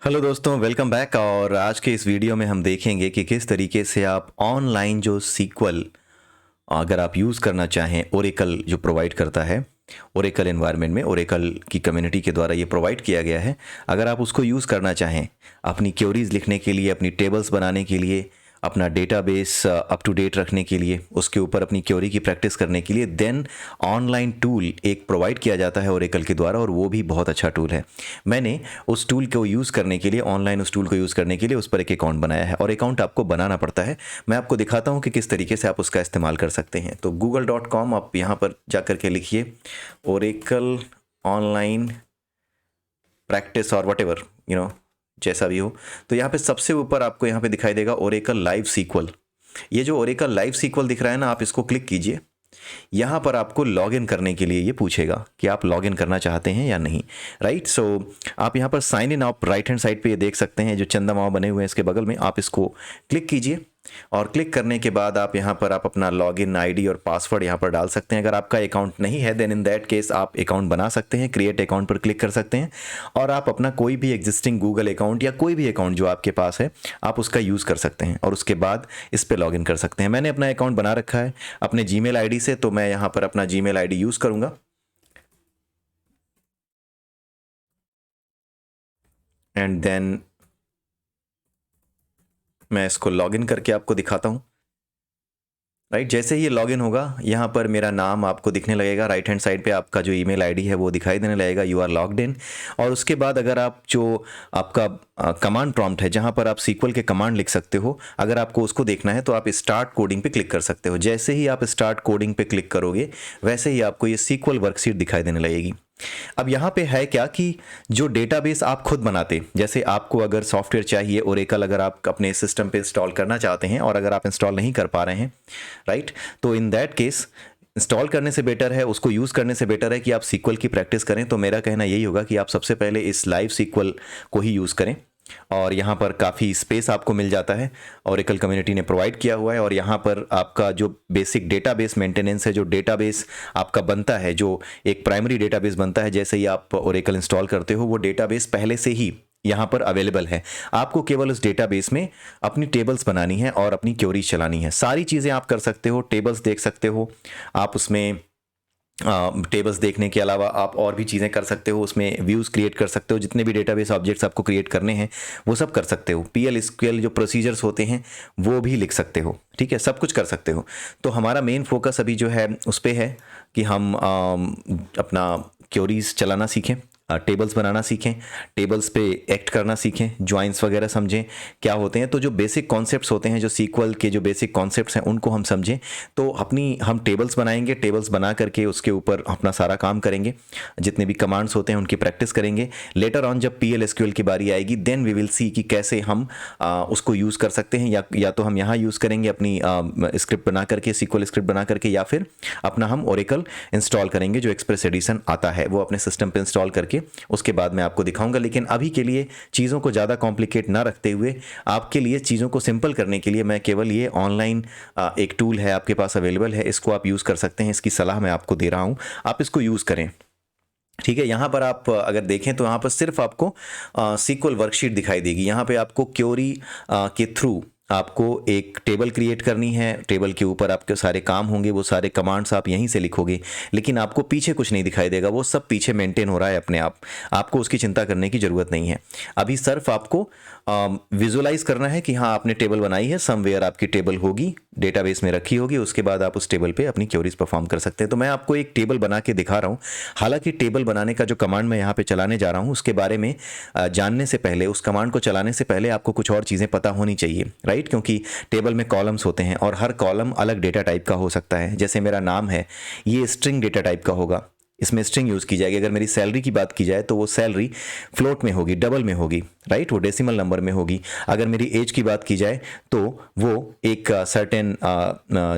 Hello दोस्तों, welcome back. और आज के इस वीडियो में हम देखेंगे कि किस तरीके से आप ऑनलाइन जो सीक्वल अगर आप यूज़ करना चाहें, ओरेकल जो प्रोवाइड करता है, ओरेकल एनवायरनमेंट में ओरेकल की कम्युनिटी के द्वारा ये प्रोवाइड किया गया है। अगर आप उसको यूज़ करना चाहें अपनी क्वेरीज लिखने के लिए, अपनी टेबल्स बनाने के लिए, अपना डेटाबेस अप टू डेट रखने के लिए, उसके ऊपर अपनी क्वेरी की प्रैक्टिस करने के लिए, देन ऑनलाइन टूल एक प्रोवाइड किया जाता है ओरेकल के द्वारा, और वो भी बहुत अच्छा टूल है। मैंने उस टूल को यूज़ करने के लिए, ऑनलाइन उस टूल को यूज़ करने के लिए उस पर एक अकाउंट बनाया है, और अकाउंट आपको बनाना पड़ता है। मैं आपको दिखाता हूँ कि किस तरीके से आप उसका इस्तेमाल कर सकते हैं। तो google.com आप यहाँ पर जा कर के लिखिए ओरेकल ऑनलाइन प्रैक्टिस और वट एवर जैसा भी हो। तो यहाँ पे सबसे ऊपर आपको यहाँ पे दिखाई देगा ओरेकल लाइव सीक्वल। ये जो ओरेकल लाइव सीक्वल दिख रहा है ना, आप इसको क्लिक कीजिए। यहाँ पर आपको लॉगिन करने के लिए ये पूछेगा कि आप लॉगिन करना चाहते हैं या नहीं, राइट। सो आप यहाँ पर साइन इन, आप राइट हैंड साइड पे ये देख सकते हैं जो चंदा मामा बने हुए हैं इसके बगल में, आप इसको क्लिक कीजिए। और क्लिक करने के बाद आप यहाँ पर आप अपना लॉगिन आईडी और पासवर्ड यहाँ पर डाल सकते हैं। अगर आपका अकाउंट नहीं है देन इन दैट केस आप अकाउंट बना सकते हैं, क्रिएट अकाउंट पर क्लिक कर सकते हैं, और आप अपना कोई भी एग्जिस्टिंग गूगल अकाउंट या कोई भी अकाउंट जो आपके पास है आप उसका यूज़ कर सकते हैं, और उसके बाद इस पर लॉगिन कर सकते हैं। मैंने अपना अकाउंट बना रखा है अपने जीमेल आईडी से, तो मैं यहाँ पर अपना जीमेल आईडी यूज़ करूँगा। एंड देन मैं इसको लॉगिन करके आपको दिखाता हूँ। राइट, जैसे ही ये लॉगिन होगा यहाँ पर मेरा नाम आपको दिखने लगेगा। राइट हैंड साइड पे आपका जो ईमेल आईडी है वो दिखाई देने लगेगा, यू आर लॉग्ड इन। और उसके बाद अगर आप जो आपका कमांड प्रॉम्प्ट है जहाँ पर आप सीक्वल के कमांड लिख सकते हो, अगर आपको उसको देखना है तो आप स्टार्ट कोडिंग पे क्लिक कर सकते हो। जैसे ही आप स्टार्ट कोडिंग पे क्लिक करोगे वैसे ही आपको ये सीक्वल वर्कशीट दिखाई देने लगेगी। अब यहाँ पे है क्या कि जो डेटाबेस आप खुद बनाते, जैसे आपको अगर सॉफ्टवेयर चाहिए ओरेकल, अगर आप अपने सिस्टम पे इंस्टॉल करना चाहते हैं और अगर आप इंस्टॉल नहीं कर पा रहे हैं, राइट, तो इन दैट केस इंस्टॉल करने से बेटर है, उसको यूज़ करने से बेटर है कि आप सीक्वल की प्रैक्टिस करें। तो मेरा कहना यही होगा कि आप सबसे पहले इस लाइव सीक्वल को ही यूज़ करें, और यहाँ पर काफ़ी स्पेस आपको मिल जाता है, ओरेकल कम्युनिटी ने प्रोवाइड किया हुआ है। और यहाँ पर आपका जो बेसिक डेटाबेस मेंटेनेंस है, जो डेटाबेस आपका बनता है, जो एक प्राइमरी डेटाबेस बनता है, जैसे ही आप ओरेकल इंस्टॉल करते हो वो डेटाबेस पहले से ही यहाँ पर अवेलेबल है। आपको केवल उस डेटाबेस में अपनी टेबल्स बनानी है और अपनी क्वेरीज चलानी है। सारी चीज़ें आप कर सकते हो, टेबल्स देख सकते हो आप उसमें, टेबल्स देखने के अलावा आप और भी चीज़ें कर सकते हो, उसमें व्यूज़ क्रिएट कर सकते हो, जितने भी डेटाबेस ऑब्जेक्ट्स आपको क्रिएट करने हैं वो सब कर सकते हो। पीएल एसक्यूएल जो प्रोसीजर्स होते हैं वो भी लिख सकते हो, ठीक है, सब कुछ कर सकते हो। तो हमारा मेन फोकस अभी जो है उस पर है कि हम अपना क्वेरीज चलाना सीखें, टेबल्स बनाना सीखें, टेबल्स पे एक्ट करना सीखें, ज्वाइंस वगैरह समझें क्या होते हैं। तो जो बेसिक कॉन्सेप्ट्स होते हैं, जो सीक्वल के जो बेसिक कॉन्सेप्ट्स हैं उनको हम समझें। तो हम टेबल्स बनाएंगे, टेबल्स बना करके उसके ऊपर अपना सारा काम करेंगे, जितने भी कमांड्स होते हैं उनकी प्रैक्टिस करेंगे। लेटर ऑन जब पीएल एसक्यूएल की बारी आएगी देन वी विल सी कि कैसे हम उसको यूज़ कर सकते हैं, या तो हम यहाँ यूज़ करेंगे अपनी स्क्रिप्ट बना करके, सीक्वल स्क्रिप्ट बना करके, या फिर अपना हम ओरेकल इंस्टॉल करेंगे जो एक्सप्रेस एडिशन आता है वो अपने सिस्टम पे इंस्टॉल करके उसके बाद मैं आपको दिखाऊंगा। लेकिन अभी के लिए चीज़ों को ज़्यादा कॉम्प्लिकेट ना रखते हुए, आपके लिए चीज़ों को सिंपल करने के लिए मैं केवल ये ऑनलाइन एक टूल है आपके पास अवेलेबल है, इसको आप यूज़ कर सकते हैं। इसकी सलाह मैं आपको दे रहा हूँ, आप इसको यूज़ करें, ठीक है। यहाँ पर आप अगर देखें तो यहाँ पर सिर्फ आपको सीक्वल वर्कशीट दिखाई देगी। यहाँ पे आपको क्वेरी के थ्रू आपको एक टेबल क्रिएट करनी है, टेबल के ऊपर आपके सारे काम होंगे, वो सारे कमांड्स आप यहीं से लिखोगे, लेकिन आपको पीछे कुछ नहीं दिखाई देगा, वो सब पीछे मेंटेन हो रहा है अपने आप, आपको उसकी चिंता करने की ज़रूरत नहीं है। अभी सिर्फ आपको विजुलाइज करना है कि हाँ आपने टेबल बनाई है, समवेयर आपकी टेबल होगी, डेटाबेस में रखी होगी, उसके बाद आप उस टेबल पे अपनी क्वेरीज परफॉर्म कर सकते हैं। तो मैं आपको एक टेबल बना के दिखा रहा हूँ। हालांकि टेबल बनाने का जो कमांड मैं यहाँ पे चलाने जा रहा हूँ उसके बारे में जानने से पहले, उस कमांड को चलाने से पहले आपको कुछ और चीज़ें पता होनी चाहिए, राइट, क्योंकि टेबल में कॉलम्स होते हैं और हर कॉलम अलग डेटा टाइप का हो सकता है। जैसे मेरा नाम है, ये स्ट्रिंग डेटा टाइप का होगा, इसमें स्ट्रिंग यूज़ की जाएगी। अगर मेरी सैलरी की बात की जाए तो वो सैलरी फ्लोट में होगी, डबल में होगी, राइट, वो डेसिमल नंबर में होगी। अगर मेरी एज की बात की जाए तो वो एक सर्टेन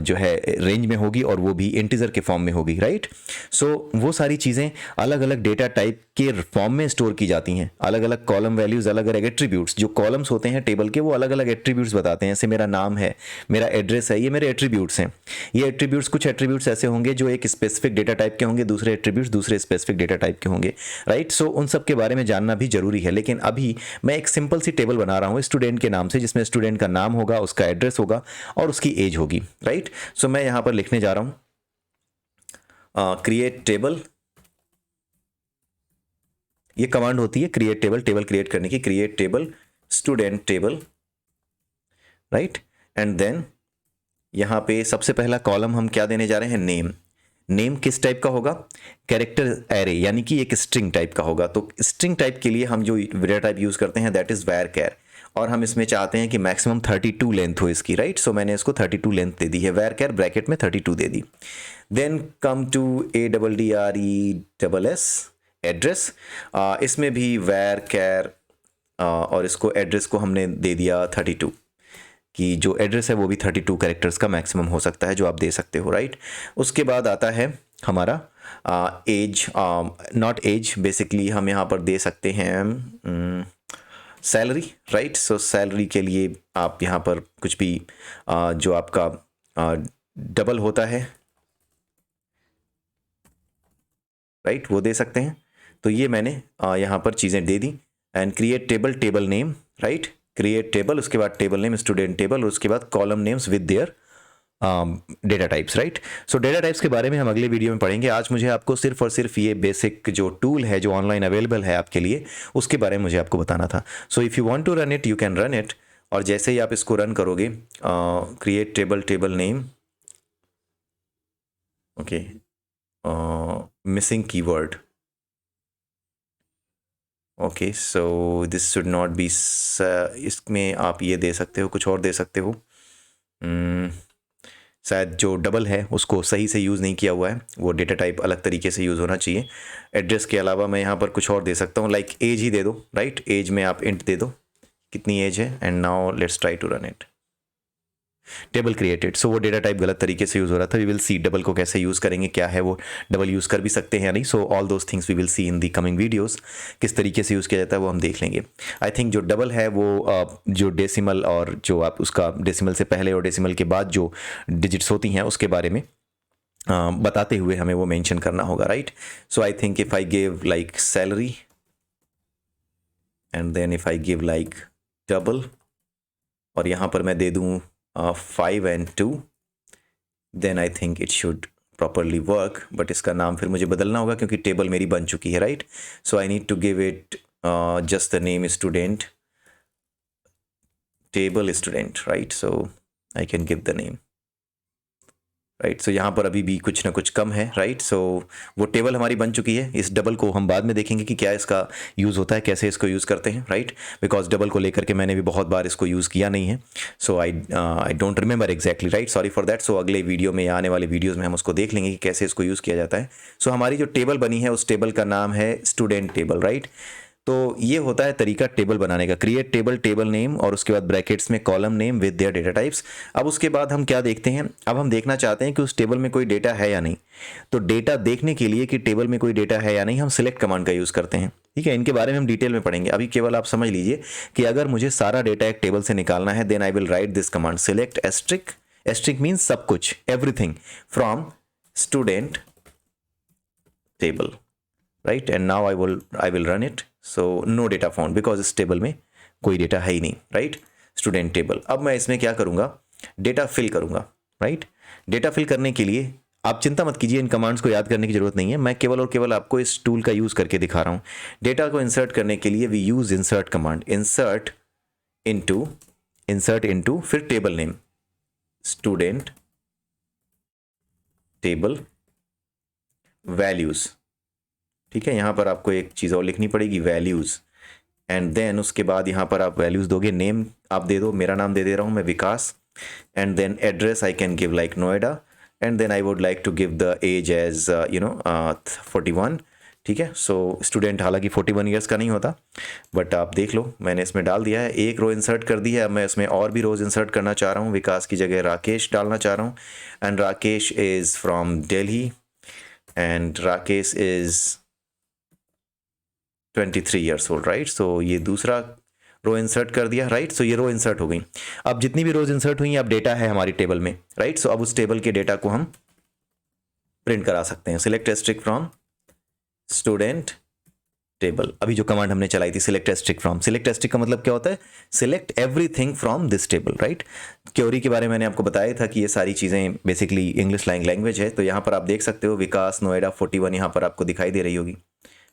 जो है रेंज में होगी और वो भी इंटीजर के फॉर्म में होगी, राइट। सो वो सारी चीज़ें अलग अलग डेटा टाइप के फॉर्म में स्टोर की जाती हैं। अलग अलग कॉलम वैल्यूज़, अलग अलग एट्रीब्यूट्स, जो कॉलम्स होते हैं टेबल के वो अलग अलग एट्रीब्यूट्स बताते हैं। जैसे मेरा नाम है, मेरा एड्रेस है, ये मेरे एट्रीब्यूट्स हैं। ये एट्रीब्यूट्स, कुछ एट्रीब्यूट्स ऐसे होंगे जो एक स्पेसिफिक डेटा टाइप के होंगे, दूसरे एट्रीब्यूट्स दूसरे स्पेसिफिक डेटा टाइप के होंगे, राइट। सो उन सब के बारे में जानना भी जरूरी है, लेकिन अभी मैं एक सिंपल सी टेबल बना रहा हूँ स्टूडेंट के नाम से, जिसमें स्टूडेंट का नाम होगा, उसका एड्रेस होगा और उसकी एज होगी, राइट। सो मैं यहाँ पर लिखने जा रहा हूँ क्रिएट टेबल। ये कमांड होती है क्रिएट टेबल, टेबल क्रिएट करने की, create table student table, right. And then यहाँ पे सबसे पहला कॉलम हम क्या देने जा रहे हैं, नेम। नेम किस टाइप का होगा, कैरेक्टर एरे, यानी कि एक स्ट्रिंग टाइप का होगा। तो स्ट्रिंग टाइप के लिए हम जो डेटा टाइप यूज करते हैं दैट इज varchar, और हम इसमें चाहते हैं कि मैक्सिमम 32 लेंथ हो इसकी, राइट। सो मैंने इसको 32 लेंथ दे दी है, varchar ब्रैकेट में 32 दे दी। Then come to ADDRESS address, इसमें भी varchar और इसको एड्रेस को हमने दे दिया 32, कि जो एड्रेस है वो भी 32 कैरेक्टर्स का मैक्सिमम हो सकता है जो आप दे सकते हो, राइट। उसके बाद आता है हमारा एज, नॉट एज, बेसिकली हम यहाँ पर दे सकते हैं सैलरी, राइट। सो सैलरी के लिए आप यहाँ पर कुछ भी जो आपका डबल होता है, राइट, वो दे सकते हैं। तो ये मैंने यहाँ पर चीज़ें दे दी। And create table, table name, right, create table, उसके बाद टेबल नेम स्टूडेंट टेबल, और उसके बाद column names with their data types, right. So data types के बारे में हम अगले वीडियो में पढ़ेंगे। आज मुझे आपको सिर्फ और सिर्फ ये बेसिक जो टूल है जो ऑनलाइन अवेलेबल है आपके लिए, उसके बारे में मुझे आपको बताना था। So if you want to run it you can run it, और जैसे ही आप इसको रन करोगे, create table, table name, okay, missing keyword, okay, so this should not be, इसमें आप ये दे सकते हो, कुछ और दे सकते हो, शायद जो डबल है उसको सही से यूज़ नहीं किया हुआ है, वो डेटा टाइप अलग तरीके से यूज़ होना चाहिए। एड्रेस के अलावा मैं यहाँ पर कुछ और दे सकता हूँ, लाइक एज ही दे दो, राइट। एज में आप इंट दे दो कितनी एज है, and now let's try to run it. Table created, so वो डेटा टाइप गलत तरीके से यूज़ हो रहा था। वी विल सी डबल को कैसे यूज़ करेंगे, क्या है वो, डबल यूज़ कर भी सकते हैं या नहीं। So all those things we will see in the coming videos, किस तरीके से यूज़ किया जाता है वो हम देख लेंगे। आई थिंक जो डबल है वो जो डेसिमल और जो आप उसका डेसिमल से पहले और डेसिमल के बाद जो डिजिट्स होती हैं उसके बारे में बताते हुए हमें वो मेंशन करना होगा, right. So I think if I give like salary and then if I give like double, और यहाँ पर मैं दे दूँ 5 and 2, then I think it should properly work, but इसका नाम फिर मुझे बदलना होगा क्योंकि टेबल मेरी बन चुकी है, right. So I need to give it just the name student, table student, right, so I can give the name, right. So यहाँ पर अभी भी कुछ ना कुछ कम है, राइट। सो वो टेबल हमारी बन चुकी है। इस डबल को हम बाद में देखेंगे कि क्या इसका यूज़ होता है, कैसे इसको यूज़ करते हैं, राइट, बिकॉज डबल को लेकर के मैंने भी बहुत बार इसको यूज़ किया नहीं है। So I don't remember exactly, right, sorry for that. So अगले वीडियो में या आने वाले वीडियोज़ में हम उसको देख लेंगे कि कैसे इसको यूज़ किया जाता है। सो हमारी जो टेबल बनी है उस टेबल का नाम है स्टूडेंट टेबल, राइट। तो ये होता है तरीका टेबल बनाने का, क्रिएट टेबल, टेबल नेम, और उसके बाद ब्रैकेट्स में column name with their data types. अब उसके बाद हम क्या देखते हैं, अब हम देखना चाहते हैं कि उस टेबल में कोई डेटा है या नहीं। तो डेटा देखने के लिए कि टेबल में कोई डेटा है या नहीं, हम सिलेक्ट कमांड का यूज़ करते हैं, ठीक है। इनके बारे में हम डिटेल में पढ़ेंगे, अभी केवल आप समझ लीजिए कि अगर मुझे सारा डेटा एक टेबल से निकालना है then I will write this command, select asterisk, asterisk means सब कुछ, everything from student table, right. And now I will run it. So no data found because इस टेबल में कोई डेटा है ही नहीं, राइट, स्टूडेंट टेबल। अब मैं इसमें क्या करूँगा, डेटा फिल करूँगा, राइट। डेटा फिल करने के लिए आप चिंता मत कीजिए, इन कमांड्स को याद करने की जरूरत नहीं है, मैं केवल और केवल आपको इस टूल का यूज़ करके दिखा रहा हूँ। डेटा को इंसर्ट करने के लिए we use insert command, insert into फिर table name student table values, ठीक है। यहाँ पर आपको एक चीज़ और लिखनी पड़ेगी, वैल्यूज़, एंड देन उसके बाद यहाँ पर आप वैल्यूज़ दोगे, नेम आप दे दो, मेरा नाम दे रहा हूँ मैं Vikas, and then address I can give like Noida, and then I would like to give the age age 41, ठीक है। सो स्टूडेंट हालांकि 41 ईयर्स का नहीं होता, बट आप देख लो मैंने इसमें डाल दिया है, एक रो इंसर्ट कर दी है। अब मैं इसमें और भी रोज इंसर्ट करना चाह रहा हूँ, विकास की जगह राकेश डालना चाह रहा हूँ, and Rakesh is from Delhi, and Rakesh is 23 years old, right. So ये दूसरा रो इंसर्ट कर दिया, राइट। सो ये रो इंसर्ट हो गई। अब जितनी भी रोज इंसर्ट हुई अब डेटा है हमारी टेबल में, राइट। सो अब उस टेबल के डेटा को हम प्रिंट करा सकते हैं, select asterisk from student table. अभी जो कमांड हमने चलाई थी select asterisk from, select asterisk का मतलब क्या होता है, select everything from this table, right. Query के बारे में मैंने आपको बताया था कि ये सारी चीज़ें बेसिकली इंग्लिश लैंग्वेज है। तो यहाँ पर आप देख सकते हो विकास नोएडा 41 यहाँ पर आपको दिखाई दे रही होगी,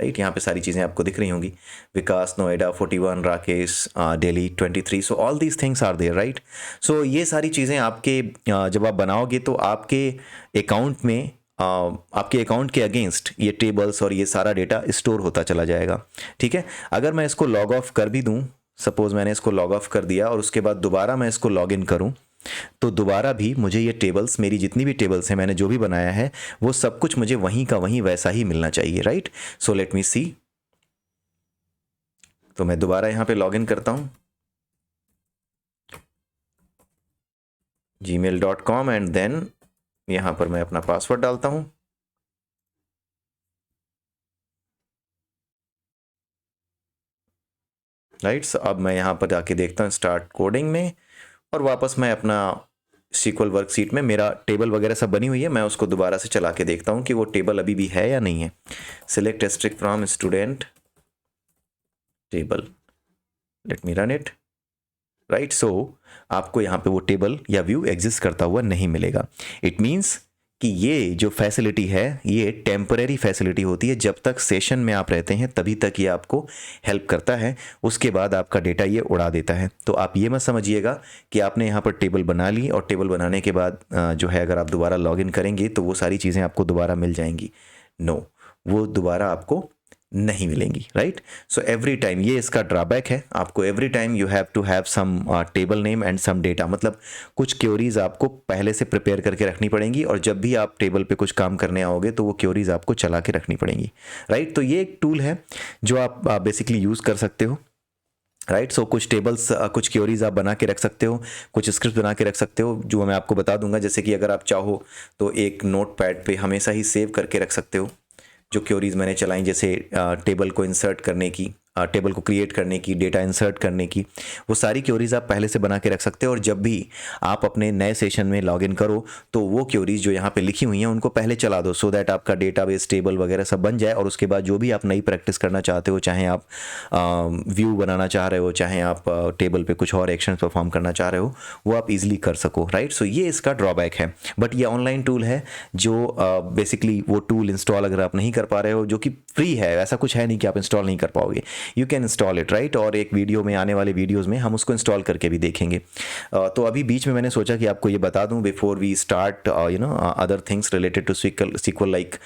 राइट। यहाँ पे सारी चीज़ें आपको दिख रही होंगी, Vikas Noida 41, Rakesh Delhi 23। So all these things are there, right. So ये सारी चीज़ें आपके जब आप बनाओगे तो आपके अकाउंट में आपके अकाउंट के अगेंस्ट ये टेबल्स और ये सारा डेटा स्टोर होता चला जाएगा, ठीक है। अगर मैं इसको लॉग ऑफ कर भी दूं, सपोज मैंने इसको लॉग ऑफ कर दिया और उसके बाद दोबारा मैं इसको लॉग इन करूं, तो दोबारा भी मुझे ये टेबल्स, मेरी जितनी भी टेबल्स हैं मैंने जो भी बनाया है वो सब कुछ मुझे वहीं का वहीं वैसा ही मिलना चाहिए, राइट। सो लेट मी सी। तो मैं दोबारा यहां पे लॉग इन करता हूं gmail.com एंड देन यहां पर मैं अपना पासवर्ड डालता हूं। राइट, सो अब मैं यहां पर जाके देखता हूं स्टार्ट कोडिंग में, और वापस मैं अपना SQL वर्कशीट में मेरा टेबल वगैरह सब बनी हुई है, मैं उसको दोबारा से चला के देखता हूँ कि वो टेबल अभी भी है या नहीं है। Select asterisk from student table, let me run it, right. So आपको यहाँ पे वो टेबल या व्यू एग्जिस्ट करता हुआ नहीं मिलेगा। इट मीन्स कि ये जो फैसिलिटी है ये टेम्परेरी फैसिलिटी होती है, जब तक सेशन में आप रहते हैं तभी तक ये आपको हेल्प करता है, उसके बाद आपका डेटा ये उड़ा देता है। तो आप ये मत समझिएगा कि आपने यहाँ पर टेबल बना ली और टेबल बनाने के बाद जो है अगर आप दोबारा लॉगिन करेंगे तो वो सारी चीज़ें आपको दोबारा मिल जाएंगी। नो, वो दोबारा आपको नहीं मिलेंगी, राइट। सो एवरी टाइम, ये इसका ड्रॉबैक है, आपको every time you have to have some table name and some data, मतलब कुछ क्योरीज आपको पहले से प्रिपेयर करके रखनी पड़ेंगी, और जब भी आप टेबल पे कुछ काम करने आओगे तो वो क्योरीज आपको चला के रखनी पड़ेंगी, राइट। तो ये एक टूल है जो आप बेसिकली यूज़ कर सकते हो, राइट। सो कुछ टेबल्स, कुछ क्योरीज आप बना के रख सकते हो, कुछ स्क्रिप्ट बना के रख सकते हो, जो मैं आपको बता दूंगा। जैसे कि अगर आप चाहो तो एक नोट पैड पर हमेशा ही सेव करके रख सकते हो जो क्योरीज मैंने चलाई, जैसे टेबल को इंसर्ट करने की, टेबल को क्रिएट करने की, डेटा इंसर्ट करने की, वो सारी क्योरीज आप पहले से बना के रख सकते हो। और जब भी आप अपने नए सेशन में लॉगिन करो तो वो क्योरीज जो यहाँ पे लिखी हुई हैं उनको पहले चला दो, सो दैट आपका डेटाबेस टेबल वगैरह सब बन जाए। और उसके बाद जो भी आप नई प्रैक्टिस करना चाहते हो, चाहे आप व्यू बनाना चाह रहे हो, चाहे आप टेबल पे कुछ और एक्शन परफॉर्म करना चाह रहे हो, वो आप इजीली कर सको, राइट। सो ये इसका ड्रॉबैक है, बट ये ऑनलाइन टूल है जो बेसिकली वो टूल इंस्टॉल अगर आप नहीं कर पा रहे हो, जो कि फ्री है, ऐसा कुछ है नहीं कि आप इंस्टॉल नहीं कर पाओगे, you can install it, right. और एक वीडियो में, आने वाले वीडियोज़ में हम उसको इंस्टॉल करके भी देखेंगे। तो अभी बीच में मैंने सोचा कि आपको ये बता दूं before we start other things related to SQL, like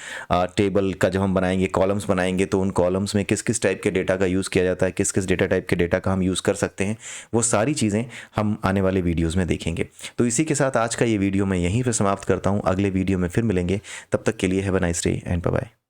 table का जब हम बनाएंगे, कॉलम्स बनाएंगे, तो उन कॉलम्स में किस किस टाइप के डेटा का यूज़ किया जाता है, किस किस डेटा टाइप के डेटा का हम यूज़ कर सकते हैं, वो सारी चीज़ें हम आने वाले वीडियोज़ में देखेंगे। तो इसी के साथ आज का ये वीडियो मैं यहीं पर समाप्त करता हूँ, अगले वीडियो में फिर मिलेंगे, तब तक के लिए have a nice day and bye bye.